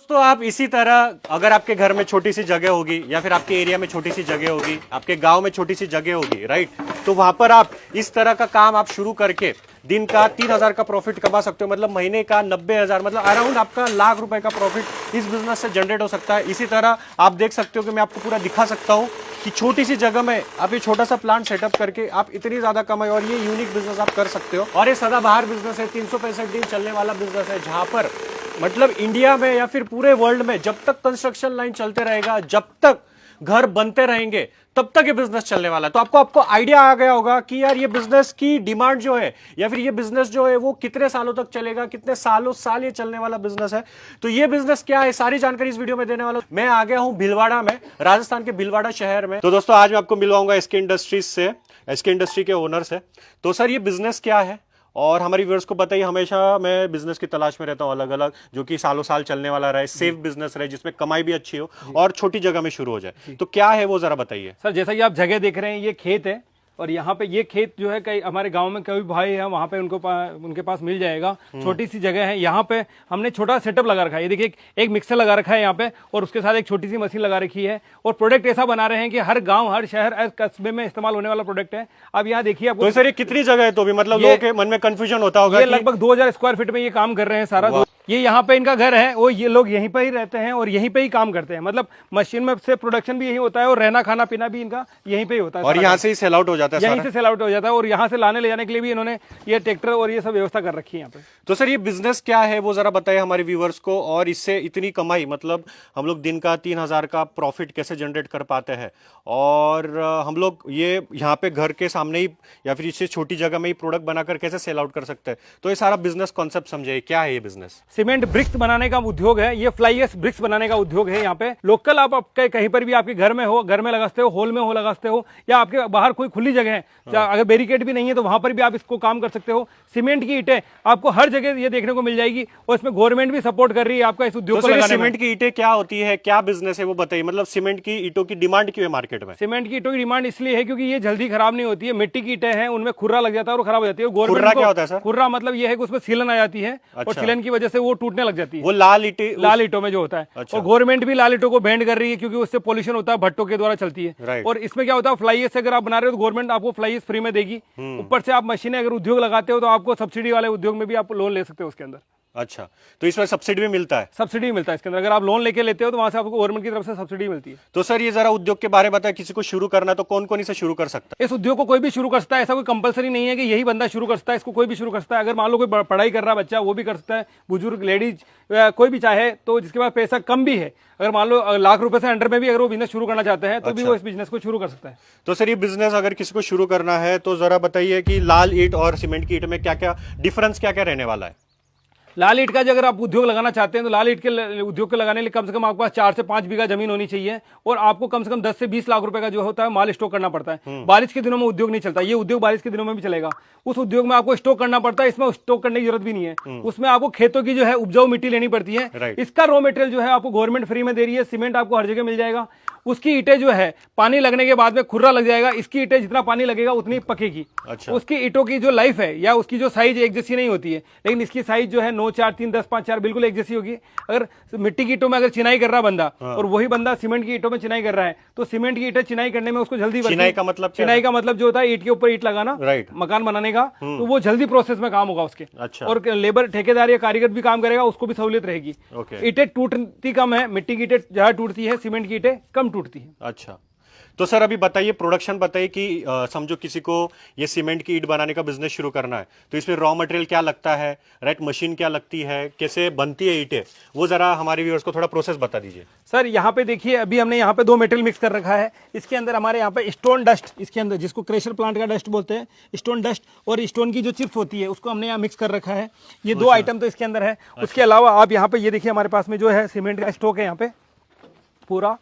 तो आप इसी तरह अगर आपके घर में छोटी सी जगह होगी या फिर आपके एरिया में छोटी सी जगह होगी, आपके गांव में छोटी सी जगह होगी, राइट, तो वहां पर आप इस तरह का काम आप शुरू करके दिन का 3,000 का प्रॉफिट कमा सकते हो। मतलब महीने का 90,000, मतलब अराउंड आपका लाख रुपए का प्रॉफिट इस बिजनेस से जनरेट हो सकता है। इसी तरह आप देख सकते हो कि मैं आपको पूरा दिखा सकता हूं कि छोटी सी जगह में आप ये छोटा सा प्लांट सेटअप करके आप इतनी ज्यादा कमाई, और ये यूनिक बिजनेस आप कर सकते हो। और ये सदाबहार बिजनेस है, 365 दिन चलने वाला बिजनेस है, जहां पर मतलब इंडिया में या फिर पूरे वर्ल्ड में जब तक कंस्ट्रक्शन लाइन चलते रहेगा, जब तक घर बनते रहेंगे, तब तक ये बिजनेस चलने वाला है। तो आपको आइडिया आ गया होगा कि यार ये बिजनेस की डिमांड जो है या फिर ये बिजनेस जो है वो कितने सालों तक चलेगा, कितने सालों साल ये चलने वाला बिजनेस है। तो ये बिजनेस क्या है, सारी जानकारी इस वीडियो में देने वाला हूं। मैं आ गया हूं भीलवाड़ा में, राजस्थान के भीलवाड़ा शहर में। तो दोस्तों आज मैं आपको मिलवाऊंगा एसके इंडस्ट्रीज से, एसके इंडस्ट्री के ओनर से। तो सर ये बिजनेस क्या है और हमारी व्यूअर्स को बताइए। हमेशा मैं बिजनेस की तलाश में रहता हूँ अलग अलग, जो कि सालों साल चलने वाला रहे, सेफ बिजनेस रहे, जिसमें कमाई भी अच्छी हो और छोटी जगह में शुरू हो जाए। तो क्या है वो जरा बताइए। सर जैसा कि आप जगह देख रहे हैं, ये खेत है और यहाँ पे ये खेत जो है कई हमारे गांव में कई भाई है, वहाँ पे उनके पास मिल जाएगा। छोटी सी जगह है, यहाँ पे हमने छोटा सेटअप लगा रखा है। ये देखिए एक मिक्सर लगा रखा है यहाँ पे, और उसके साथ एक छोटी सी मशीन लगा रखी है। और प्रोडक्ट ऐसा बना रहे हैं कि हर गांव, हर शहर, हर कस्बे में इस्तेमाल होने वाला प्रोडक्ट है। अब यहाँ देखिए आपको। तो सर ये कितनी जगह है, तो भी मतलब लोगों के मन में कंफ्यूजन होता होगा। ये लगभग 2,000 स्क्वायर फीट में ये काम कर रहे हैं सारा। ये यहाँ पे इनका घर है, वो ये लोग यहीं पे ही रहते हैं और यहीं पे ही काम करते हैं। मतलब मशीन में से प्रोडक्शन भी यही होता है और रहना खाना पीना भी इनका यहीं पे ही होता है। और यहाँ से ही सेल आउट हो जाता है, यहीं से सेल आउट हो जाता है। और यहाँ से लाने ले जाने के लिए भी इन्होंने ये ट्रैक्टर और ये सब व्यवस्था कर रखी है यहाँ पे। तो सर ये बिजनेस क्या है वो जरा बताइए हमारे व्यूवर्स को, और इससे इतनी कमाई, मतलब हम लोग दिन का 3,000 का प्रॉफिट कैसे जनरेट कर पाते हैं, और हम लोग ये यहाँ पे घर के सामने ही या फिर इससे छोटी जगह में ही प्रोडक्ट बनाकर कैसे सेल आउट कर सकते हैं। तो ये सारा बिजनेस कॉन्सेप्ट समझिए, क्या है ये बिजनेस। सीमेंट ब्रिक्स बनाने का उद्योग है, ये फ्लाई एश ब्रिक्स बनाने का उद्योग है। यहाँ पे लोकल आप कहीं पर भी आपके घर में हो, घर में लगाते हो, हॉल में हो लगाते हो, या आपके बाहर कोई खुली जगह है, अगर बैरिकेड भी नहीं है तो वहां पर भी आप इसको काम कर सकते हो। सीमेंट की ईंटें आपको हर जगह ये देखने को मिल जाएगी, और इसमें गवर्नमेंट भी सपोर्ट कर रही है आपका इस उद्योग को लगाने में। सीमेंट की ईंटें क्या होती है, क्या बिजनेस है वो बताइए। मतलब सीमेंट की ईंटों की डिमांड क्यों है मार्केट में। सीमेंट की ईंटों की डिमांड इसलिए है क्योंकि ये जल्दी खराब नहीं होती है। मिट्टी की ईंटें हैं, उनमें खुर्रा लग जाता है और खराब हो जाती है। खुर्रा क्या होता है सर। खुर्रा मतलब ये है कि उसमें सीलन आ जाती है, और सीलन की वजह से वो टूटने लग जाती है। वो लाल ईंटों में जो होता है। और गवर्नमेंट भी लाल ईंटों को बैंड कर रही है क्योंकि उससे पोल्यूशन होता है, भट्टों के द्वारा चलती है। और इसमें क्या होता है, फ्लाई एश अगर आप बना रहे हो तो गवर्नमेंट आपको फ्लाई एश फ्री में देगी। ऊपर से आप मशीनें अगर उद्योग लगाते हो तो आपको सब्सिडी वाले उद्योग में भी आप लोन ले सकते हो उसके अंदर। अच्छा, तो इसमें सब्सिडी भी मिलता है। सब्सिडी मिलता है इसके अंदर, अगर आप लोन लेके लेते हो तो वहां से आपको गवर्नमेंट की तरफ से सब्सिडी मिलती है। तो सर ये जरा उद्योग के बारे में बताएं, किसी को शुरू करना है तो कौन कौन इसे शुरू कर सकता है। इस उद्योग को कोई भी शुरू कर सकता है, ऐसा कोई कंपलसरी नहीं है कि यही बंदा शुरू कर सकता है। इसको कोई भी शुरू कर सकता है। अगर मान लो कोई पढ़ाई कर रहा बच्चा, वो भी कर सकता है। बुजुर्ग, लेडीज, कोई भी चाहे तो, जिसके पास पैसा कम भी है, अगर मान लो लाख रुपए से अंडर में भी अगर वो बिजनेस शुरू करना चाहते हैं तो भी वो इस बिजनेस को शुरू कर सकता है। तो सर ये बिजनेस अगर किसी को शुरू करना है तो जरा बताइए कि लाल ईंट और सीमेंट की ईंट में क्या क्या डिफरेंस, क्या क्या रहने वाला है। लाल ईंट का जो अगर आप उद्योग लगाना चाहते हैं तो लाल ईंट के उद्योग को लगाने के लिए कम से कम आपके पास 4 से 5 बीघा जमीन होनी चाहिए, और आपको कम से कम 10 से 20 लाख रुपए का जो होता है माल स्टॉक करना पड़ता है। बारिश के दिनों में उद्योग नहीं चलता, ये उद्योग बारिश के दिनों में भी चलेगा। उस उद्योग में आपको स्टॉक करना पड़ता है, इसमें स्टॉक करने की जरूरत भी नहीं है। उसमें आपको खेतों की जो है उपजाऊ मिट्टी लेनी पड़ती है। इसका रॉ मटेरियल जो है आपको गवर्नमेंट फ्री में दे रही है। सीमेंट आपको हर जगह मिल जाएगा। उसकी ईंटें जो है पानी लगने के बाद में खुर्रा लग जाएगा। इसकी ईंटें जितना पानी लगेगा उतनी पकेगी। अच्छा। उसकी ईंटों की जो लाइफ है या उसकी जो साइज एक जैसी नहीं होती है, लेकिन इसकी साइज जो है 9, 4, 3, 10, 5, 4 बिल्कुल एक जैसी होगी। अगर मिट्टी की ईंटों में अगर चिनाई कर रहा बंदा और वही बंदा सीमेंट की ईंटों में चिनाई कर रहा है, तो सीमेंट की ईंटें चिनाई करने में उसको जल्दी, चिनाई का मतलब जो होता है ईंट के ऊपर ईंट लगाना, मकान बनाने का, तो वो जल्दी प्रोसेस में काम होगा उसके। अच्छा। और लेबर, ठेकेदार या कारीगर भी काम करेगा, उसको भी सहूलियत रहेगी। ईंटें टूटती कम है, मिट्टी की ईंटें ज्यादा टूटती है, सीमेंट की ईंटें कम टूटती है। अच्छा, तो सर अभी बताइए प्रोडक्शन बताइए कि समझो किसी को ये सीमेंट की ईंट बनाने का बिजनेस शुरू करना है, तो इसमें रॉ मटेरियल क्या लगता है, राइट, मशीन क्या लगती है, कैसे बनती है ईंटें, वो जरा हमारे व्यूअर्स को थोड़ा प्रोसेस बता दीजिए। सर यहाँ पे देखिए, अभी हमने यहाँ पे 2 मटेरियल मिक्स कर रखा है। इसके अंदर हमारे यहाँ पे स्टोन डस्ट, इसके अंदर जिसको क्रेशर प्लांट का डस्ट बोलते हैं, स्टोन डस्ट और स्टोन की जो चिप्स होती है उसको हमने यहाँ मिक्स कर रखा है। ये 2 आइटम तो इसके अंदर है। उसके अलावा आप यहाँ पे ये देखिए, हमारे पास में जो है सीमेंट का स्टॉक है यहाँ पे पूरा।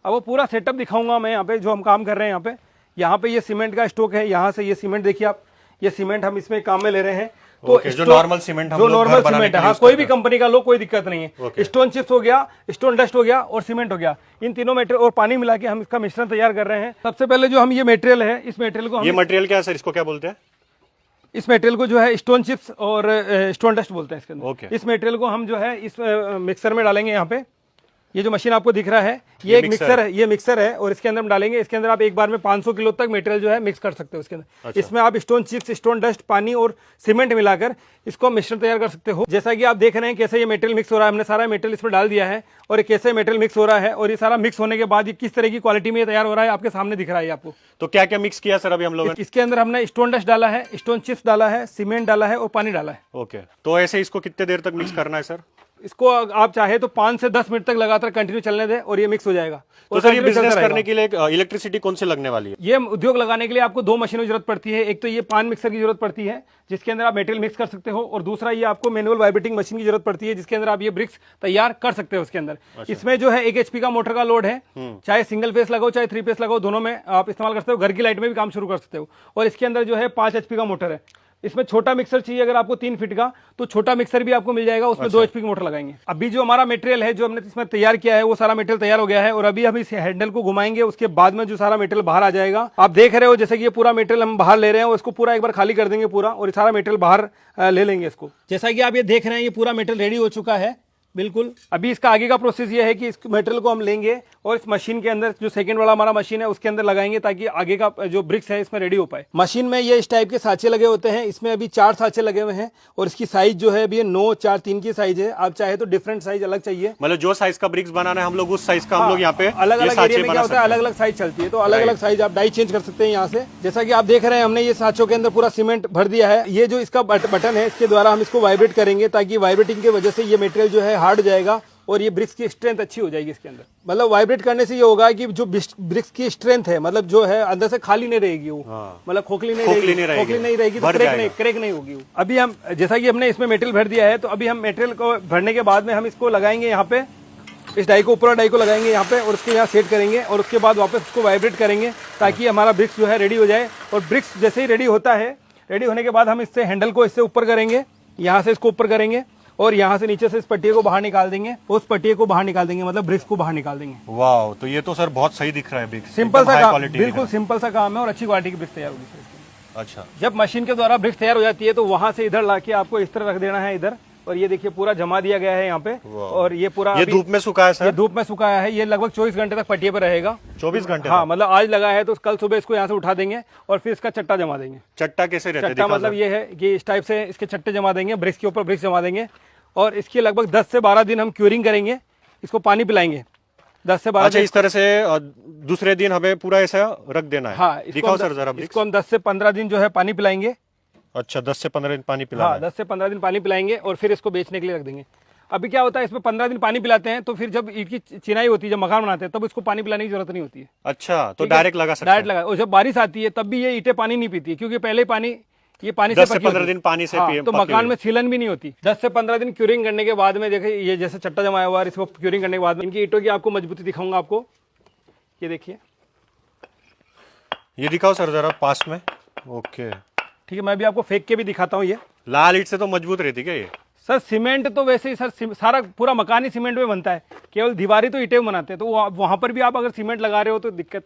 अब वो पूरा सेटअप दिखाऊंगा मैं यहाँ पे जो हम काम कर रहे हैं। यहाँ पे ये सीमेंट का स्टोक है। यहाँ से ये सीमेंट देखिए आप, ये सीमेंट हम इसमें काम में ले रहे हैं। तो जो नॉर्मल सीमेंट हम लोग घर बनाने के लिए हाँ, कोई भी कंपनी का लो, कोई दिक्कत नहीं है। स्टोन चिप्स हो गया, स्टोन डस्ट हो गया और सीमेंट हो गया, इन तीनों मटेरियल और पानी मिला के हम इसका मिश्रण तैयार कर रहे हैं। सबसे पहले जो हम ये मटेरियल है, इस मटेरियल को ये मटेरियल क्या है सर, इसको क्या बोलते हैं। इस मटेरियल को जो है स्टोन चिप्स और स्टोन डस्ट बोलते हैं इसके अंदर। ओके। इस मटेरियल को हम जो है इस मिक्सर में डालेंगे। यहाँ पे ये जो मशीन आपको दिख रहा है ये एक मिक्सर है, ये मिक्सर है और इसके अंदर हम डालेंगे। इसके अंदर आप एक बार में 500 किलो तक मटेरियल जो है मिक्स कर सकते हो इसके अंदर। अच्छा। इसमें आप स्टोन चिप्स, स्टोन डस्ट, पानी और सीमेंट मिलाकर इसको मिश्रण तैयार कर सकते हो। जैसा कि आप देख रहे हैं कैसे ये मटेरियल मिक्स हो रहा है, हमने सारा मटेरियल इसमें डाल दिया है और ये कैसे मटेरियल मिक्स हो रहा है और ये सारा मिक्स होने के बाद ये किस तरह की क्वालिटी में ये तैयार हो रहा है आपके सामने दिख रहा है आपको। तो क्या क्या मिक्स किया सर अभी हम लोगों ने? इसके अंदर हमने स्टोन डस्ट डाला है, स्टोन चिप्स डाला है, सीमेंट डाला है और पानी डाला है। ओके, तो ऐसे इसको कितने देर तक मिक्स करना है सर? इसको आप चाहे तो 5 से 10 मिनट तक लगातार कंटिन्यू चलने दें और ये मिक्स हो जाएगा। तो सर ये बिजनेस करने के लिए इलेक्ट्रिसिटी कौन से लगने वाली है? ये उद्योग लगाने के लिए आपको 2 मशीनों की जरूरत पड़ती है। एक तो ये पान मिक्सर की जरूरत पड़ती है जिसके अंदर आप मटेरियल मिक्स कर सकते हो और दूसरा ये आपको मैनुअल वाइब्रेटिंग मशीन की जरूरत पड़ती है जिसके अंदर आप ये ब्रिक्स तैयार कर सकते हो उसके अंदर। इसमें जो है 1 HP का मोटर का लोड है, चाहे सिंगल फेस लगाओ चाहे 3 फेस लगाओ, दोनों में आप इस्तेमाल कर सकते हो। घर की लाइट में भी काम शुरू कर सकते हो। और इसके अंदर जो है 5 HP का मोटर है। इसमें छोटा मिक्सर चाहिए अगर आपको 3 फीट का, तो छोटा मिक्सर भी आपको मिल जाएगा, उसमें 2 HP की मोटर लगाएंगे। अभी जो हमारा मटेरियल है जो हमने इसमें तैयार किया है वो सारा मटेरियल तैयार हो गया है और अभी हम इस हैंडल को घुमाएंगे, उसके बाद में जो सारा मटेरियल बाहर आ जाएगा। आप देख रहे हो जैसे कि ये पूरा मटेरियल हम बाहर ले रहे हैं और इसको पूरा एक बार खाली कर देंगे पूरा और सारा मटेरियल बाहर ले लेंगे इसको। जैसा कि आप ये देख रहे हैं ये पूरा मटेरियल रेडी हो चुका है बिल्कुल। अभी इसका आगे का प्रोसेस ये है कि इस मटेरियल को हम लेंगे और इस मशीन के अंदर जो सेकंड वाला हमारा मशीन है उसके अंदर लगाएंगे ताकि आगे का जो ब्रिक्स है इसमें रेडी हो पाए। मशीन में ये इस टाइप के साँचे लगे होते हैं, इसमें अभी 4 साँचे लगे हुए हैं और इसकी साइज जो है अभी 9, 4, 3 की साइज है। आप चाहे तो डिफरेंट साइज अलग चाहिए, मतलब जो साइज का ब्रिक्स बनाना है हम लोग उस साइज का हम लोग यहाँ पे अलग अलग एरिया में क्या होता है अलग अलग साइज चलती है, तो अलग अलग साइज आप डाई चेंज कर सकते हैं यहाँ से। जैसा कि आप देख रहे हैं हमने ये साँचों के अंदर पूरा सीमेंट भर दिया है। ये जो इसका बटन है इसके द्वारा हम इसको वाइब्रेट करेंगे ताकि वाइब्रेटिंग की वजह से ये मटेरियल जो है हार्ड हो जाएगा और ये ब्रिक्स की स्ट्रेंथ अच्छी हो जाएगी इसके अंदर। मतलब वाइब्रेट करने से ये होगा कि जो ब्रिक्स की स्ट्रेंथ है मतलब जो है अंदर से खाली नहीं रहेगी वो, मतलब खोखली नहीं रहेगी तो क्रैक नहीं होगी वो। अभी हम जैसा कि हमने इसमें मटेरियल भर दिया है तो अभी हम मटेरियल को भरने के बाद में हम इसको लगाएंगे यहाँ पे, इस डाई को ऊपर डाई को लगाएंगे यहाँ पे और उसको यहाँ सेट करेंगे और उसके बाद वापस उसको वाइब्रेट करेंगे ताकि हमारा ब्रिक्स जो है रेडी हो जाए। और ब्रिक्स जैसे ही रेडी होता है, रेडी होने के बाद हम इससे हैंडल को इससे ऊपर करेंगे, यहाँ से इसको ऊपर करेंगे और यहाँ से नीचे से इस पट्टी को बाहर निकाल देंगे, उस पट्टी को बाहर निकाल देंगे, मतलब ब्रिक्स को बाहर निकाल देंगे। वाह, तो ये तो सर बहुत सही दिख रहा है ब्रिक्स। सिंपल सा काम, बिल्कुल सिंपल सा काम है और अच्छी क्वालिटी की ब्रिक्स तैयार होगी सर। अच्छा, जब मशीन के द्वारा ब्रिक्स तैयार हो जाती है तो वहां से इधर लाके आपको इस तरह रख देना है इधर, और ये देखिए पूरा जमा दिया गया है यहाँ पे। और ये पूरा ये धूप में सुखाया है सर? ये धूप में सुखाया है। ये लगभग 24 घंटे तक पट्टिए पर रहेगा। 24 घंटे? हाँ, मतलब आज लगा है तो कल सुबह इसको यहाँ से उठा देंगे और फिर इसका चट्टा जमा देंगे। चट्टा कैसे रहता है? चट्टा मतलब ये है कि इस टाइप से इसके चट्टे जमा देंगे, ब्रिक्स के ऊपर ब्रिक्स जमा देंगे और इसके लगभग 10 से 12 दिन हम क्यूरिंग करेंगे, इसको पानी पिलाएंगे 10 से 12 अच्छा, इस तरह से दूसरे दिन हमें पूरा ऐसा रख देना है? हाँ, दिखाओ सर जरा। इसको हम 10 से 15 दिन जो है पानी पिलाएंगे। अच्छा, 10 से 15 दिन पानी पिलाना है? 10 से 15 दिन पानी पिलाएंगे और फिर इसको बेचने के लिए रख देंगे। अभी क्या होता है इसमें 15 दिन पानी पिलाते हैं तो फिर जब ईंट की चिनाई होती है, जब मकान बनाते हैं तब इसको पानी पिलाने की जरूरत नहीं होती है। अच्छा, तो डायरेक्ट लगा सकते हैं? डायरेक्ट लगा। और जब बारिश आती है तब भी ये ईंटें पानी नहीं पीती है क्योंकि पहले पानी ये पानी 10 से 15 दिन पानी से तो मकान में सीलन भी नहीं होती। 10 से 15 दिन क्यूरिंग करने के बाद में देखिए ये जैसे चट्टा जमाया हुआ है, इसको क्यूरिंग करने के बाद में इनकी ईंटों की आपको मजबूती दिखाऊंगा आपको। ये देखिए, ये दिखाओ सर जरा पास में। ओके, ठीक है, मैं भी आपको फेंक के भी दिखाता हूँ। ये लाल ईंट से तो मजबूत रहती क्या ये? सर सीमेंट तो वैसे ही सर सारा पूरा मकान ही सीमेंट में बनता है, केवल दीवारी तो ईंटें बनाते हैं, तो वहां पर भी आप अगर सीमेंट लगा रहे हो तो दिक्कत।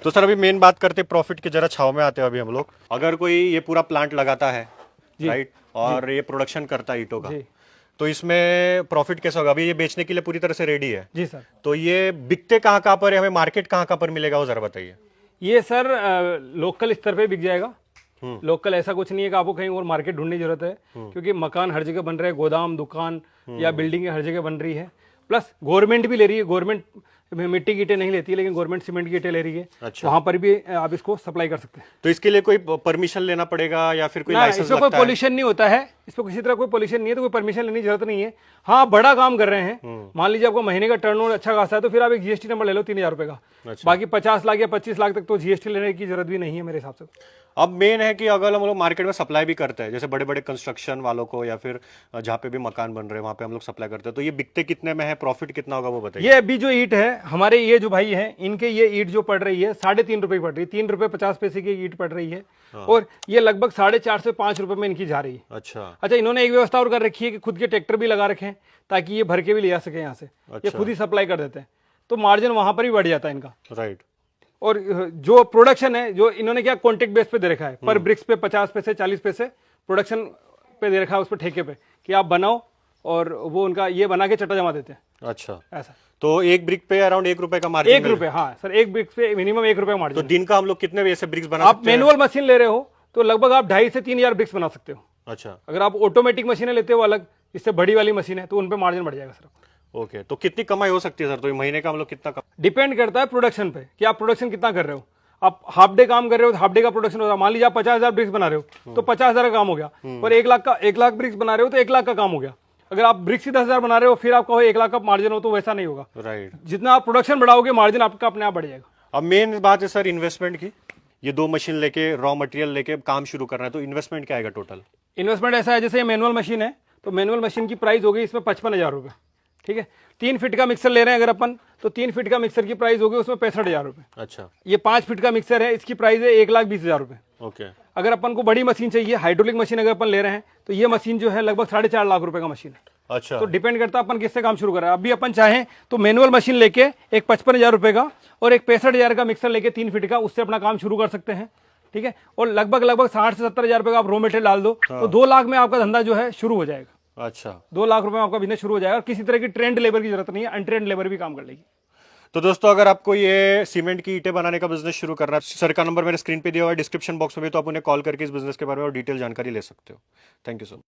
तो सर अभी मेन बात करते प्रॉफिट की, जरा छाव में आते हैं अभी हम लोग। अगर कोई ये पूरा प्लांट लगाता है राइट और ये प्रोडक्शन करता है ईंटों का, तो इसमें प्रॉफिट कैसा होगा? अभी ये बेचने के लिए पूरी तरह से रेडी है जी सर, तो ये बिकते कहाँ पर है, हमें मार्केट कहाँ पर मिलेगा वो जरा बताइए। ये सर लोकल स्तर पे बिक जाएगा। लोकल ऐसा कुछ नहीं है कि आपको कहीं और मार्केट ढूंढने की जरूरत है क्योंकि मकान हर जगह बन रहे हैं, गोदाम दुकान या बिल्डिंग हर जगह बन रही है। प्लस गवर्नमेंट भी ले रही है, गवर्नमेंट मिट्टी की ईंटें नहीं लेती है लेकिन गवर्नमेंट सीमेंट की ईंटें ले रही है। अच्छा, वहां पर भी आप इसको सप्लाई कर सकते हैं। तो इसके लिए कोई परमिशन लेना पड़ेगा या फिर कोई लाइसेंस लगता है? कोई पॉल्यूशन नहीं होता है, इस पर किसी तरह कोई पॉल्यूशन नहीं है तो कोई परमिशन लेने की जरूरत नहीं है। हाँ, बड़ा काम कर रहे हैं, मान लीजिए आपको महीने का टर्नओवर अच्छा खासा है तो फिर आप एक जीएसटी नंबर ले लो 3000 रुपए का। अच्छा। बाकी 50 लाख या 25 लाख तक तो जीएसटी लेने की जरूरत भी नहीं है मेरे हिसाब से। अब मेन है कि अगर हम लोग मार्केट में सप्लाई भी करते हैं, जैसे बड़े बड़े कंस्ट्रक्शन वालों को या फिर जहाँ पे भी मकान बन रहे हैं वहाँ पे हम लोग सप्लाई करते हैं, तो ये बिकते कितने में है, प्रॉफिट कितना होगा वो बताइए। ये अभी जो ईंट है हमारे, ये जो भाई है इनके, ये ईंट जो पड़ रही है 3.5 रुपए की पड़ रही है, 3 रुपए 50 पैसे की ईंट पड़ रही है और ये लगभग 4.5 से 5 रुपए में इनकी जा रही है। अच्छा, इन्होंने एक व्यवस्था और कर रखी है कि खुद के ट्रैक्टर भी लगा रखे हैं ताकि ये भर के भी ले जा सके यहाँ से। ये खुद ही सप्लाई कर देते हैं तो मार्जिन वहां पर भी बढ़ जाता है इनका। राइट। और जो प्रोडक्शन है, जो इन्होंने क्या कॉन्ट्रैक्ट बेस पे दे रखा है, पर ब्रिक्स पे 50 पैसे 40 पैसे प्रोडक्शन पे दे रखा है, उस पर ठेके पे कि आप बनाओ, और वो उनका ये बना के चट्टा जमा देते हैं। अच्छा, ऐसा तो एक ब्रिक पे अराउंड 1 रुपए का मार्जिन? 1 रुपए, हाँ सर, एक ब्रिक्स पे मिनिमम 1 रुपए तो मार्जिन। दिन का हम लोग कितने ऐसे ब्रिक्स बना आप सकते हैं? मैनुअल मशीन ले रहे हो तो लगभग आप 2.5 से 3 हजार ब्रिक्स बना सकते हो। अच्छा, अगर आप ऑटोमेटिक मशीनें लेते हो अलग, इससे बड़ी वाली मशीन है, तो उन पे मार्जिन बढ़ जाएगा सर। ओके, तो कितनी कमाई हो सकती है सर? तो ये महीने का हम लोग कितना डिपेंड करता है प्रोडक्शन पे कि आप प्रोडक्शन कितना कर रहे हो। आप हाफ डे काम कर रहे हो तो हाफ डे का प्रोडक्शन होगा। मान लीजिए आप 50,000 ब्रिक्स बना रहे हो तो 50,000 का काम हो गया, और 1 लाख ब्रिक्स बना रहे हो तो 1 लाख का काम हो गया। अगर आप ब्रिक्स ही 10,000 बना रहे हो फिर आप कहो 1 लाख का मार्जिन हो, तो वैसा नहीं होगा। राइट। जितना आप प्रोडक्शन बढ़ाओगे मार्जिन आपका अपने आप बढ़ जाएगा। अब मेन बात है सर इन्वेस्टमेंट की। ये 2 मशीन लेके, रॉ मटेरियल लेके काम शुरू करना है, तो इन्वेस्टमेंट क्या आएगा टोटल? इन्वेस्टमेंट ऐसा है, जैसे ये मैनुअल मशीन है तो मैनुअल मशीन की प्राइस होगी इसमें 55,000 रुपये, ठीक है। 3 फीट का मिक्सर ले रहे हैं अगर अपन, तो 3 फीट का मिक्सर की प्राइस होगी उसमें 65,000 रुपये। अच्छा, ये 5 फीट का मिक्सर है, इसकी प्राइस है 1,20,000 रुपये। ओके। अगर अपन को बड़ी मशीन चाहिए, हाइड्रोलिक मशीन अगर अपन ले रहे हैं, तो ये मशीन जो है लगभग 4.5 लाख रुपए का मशीन है। अच्छा, तो डिपेंड करता है अपन किससे काम शुरू कर रहे हैं। अभी अपन चाहें तो मैनुअल मशीन लेके एक 55,000 रुपए का और एक 65,000 का मिक्सर लेके 3 फीट का, उससे अपना काम शुरू कर सकते हैं, ठीक है। और लगभग 60 से 70,000 रुपए का आप रॉ मटेरियल डाल दो, तो 2 लाख में आपका धंधा जो है शुरू हो जाएगा। अच्छा, 2 लाख रुपए में आपका बिजनेस शुरू हो जाएगा, और किसी तरह की ट्रेंड लेबर की जरूरत नहीं है, अनट्रेंड लेबर भी काम कर लेगी। तो दोस्तों अगर आपको ये सीमेंट की ईंटें बनाने का बिजनेस शुरू करना है, सर का नंबर मेरे स्क्रीन पे दिया हुआ है, डिस्क्रिप्शन बॉक्स में भी, तो आप उन्हें कॉल करके इस बिजनेस के बारे में और डिटेल जानकारी ले सकते हो। Thank you sir.